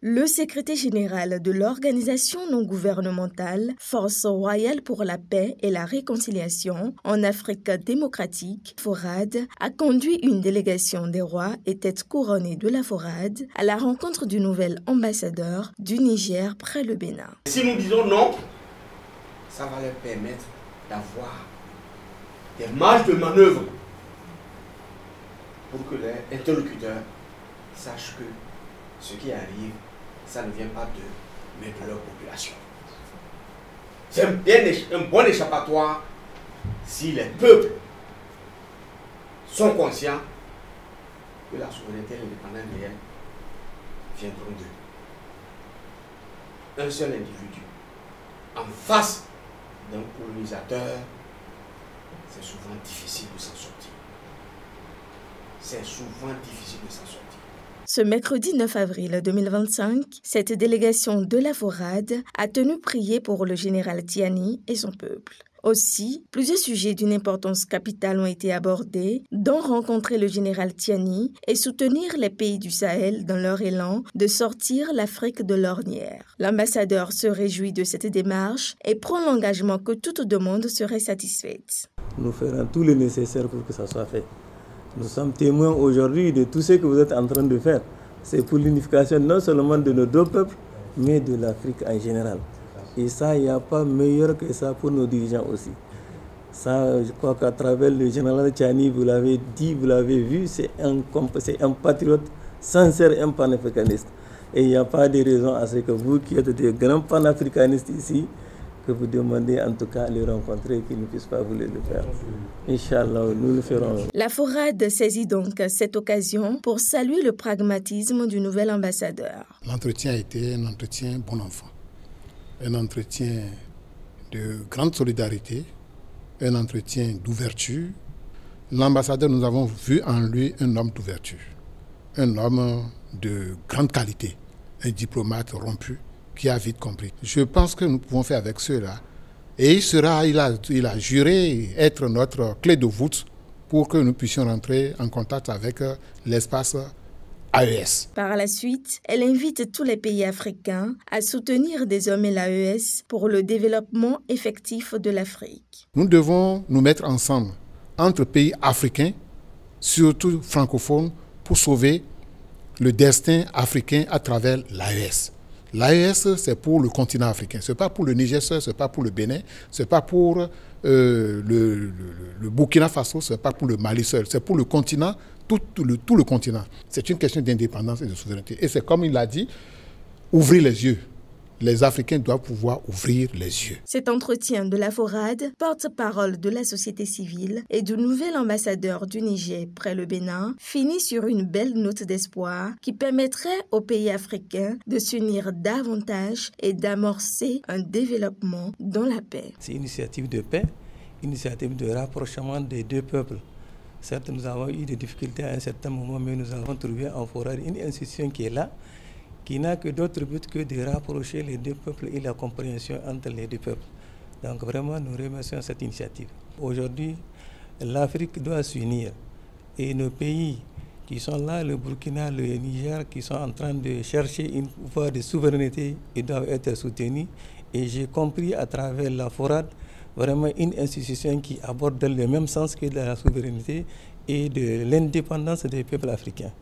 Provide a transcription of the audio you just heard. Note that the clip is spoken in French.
Le secrétaire général de l'organisation non gouvernementale Force royale pour la paix et la réconciliation en Afrique démocratique, FORAD, a conduit une délégation des rois et têtes couronnées de la FORAD à la rencontre du nouvel ambassadeur du Niger près le Bénin. Si nous disons non, ça va leur permettre d'avoir des marges de manœuvre pour que les interlocuteurs sachent que ce qui arrive, ça ne vient pas d'eux, mais de leur population. C'est un bon échappatoire si les peuples sont conscients que la souveraineté et l'indépendance réelle viendront d'eux. Un seul individu en face d'un colonisateur, c'est souvent difficile de s'en sortir. C'est souvent difficile de s'en sortir. Ce mercredi 9 avril 2025, cette délégation de la FORAD a tenu prier pour le général Tiani et son peuple. Aussi, plusieurs sujets d'une importance capitale ont été abordés, dont rencontrer le général Tiani et soutenir les pays du Sahel dans leur élan de sortir l'Afrique de l'ornière. L'ambassadeur se réjouit de cette démarche et prend l'engagement que toute demande serait satisfaite. Nous ferons tout le nécessaire pour que ça soit fait. Nous sommes témoins aujourd'hui de tout ce que vous êtes en train de faire. C'est pour l'unification non seulement de nos deux peuples, mais de l'Afrique en général. Et ça, il n'y a pas meilleur que ça pour nos dirigeants aussi. Ça, je crois qu'à travers le général Tiani, vous l'avez dit, vous l'avez vu, c'est un patriote sincère, un panafricaniste. Et il n'y a pas de raison à ce que vous, qui êtes des grands panafricanistes ici, que vous demandez en tout cas à les rencontrer et qu'ils ne puissent pas vous le faire. Inch'Allah, nous le ferons. La FORAD saisit donc cette occasion pour saluer le pragmatisme du nouvel ambassadeur. L'entretien a été un entretien bon enfant, un entretien de grande solidarité, un entretien d'ouverture. L'ambassadeur, nous avons vu en lui un homme d'ouverture, un homme de grande qualité, un diplomate rompu, qui a vite compris. Je pense que nous pouvons faire avec cela. Et il a juré être notre clé de voûte pour que nous puissions rentrer en contact avec l'espace AES. Par la suite, elle invite tous les pays africains à soutenir désormais l'AES pour le développement effectif de l'Afrique. Nous devons nous mettre ensemble entre pays africains, surtout francophones, pour sauver le destin africain à travers l'AES. L'AES, c'est pour le continent africain. Ce n'est pas pour le Niger seul, ce n'est pas pour le Bénin, ce n'est pas pour le Burkina Faso, ce n'est pas pour le Mali seul. C'est pour le continent, tout le continent. C'est une question d'indépendance et de souveraineté. Et c'est comme il l'a dit, ouvrir les yeux. Les Africains doivent pouvoir ouvrir les yeux. Cet entretien de la FORAD, porte-parole de la société civile et du nouvel ambassadeur du Niger près le Bénin, finit sur une belle note d'espoir qui permettrait aux pays africains de s'unir davantage et d'amorcer un développement dans la paix. C'est une initiative de paix, une initiative de rapprochement des deux peuples. Certes, nous avons eu des difficultés à un certain moment, mais nous avons trouvé en FORAD une institution qui est là, qui n'a que d'autre but que de rapprocher les deux peuples et la compréhension entre les deux peuples. Donc vraiment, nous remercions cette initiative. Aujourd'hui, l'Afrique doit s'unir et nos pays qui sont là, le Burkina, le Niger, qui sont en train de chercher une voie de souveraineté, ils doivent être soutenus. Et j'ai compris à travers la FORAD vraiment une institution qui aborde dans le même sens que de la souveraineté et de l'indépendance des peuples africains.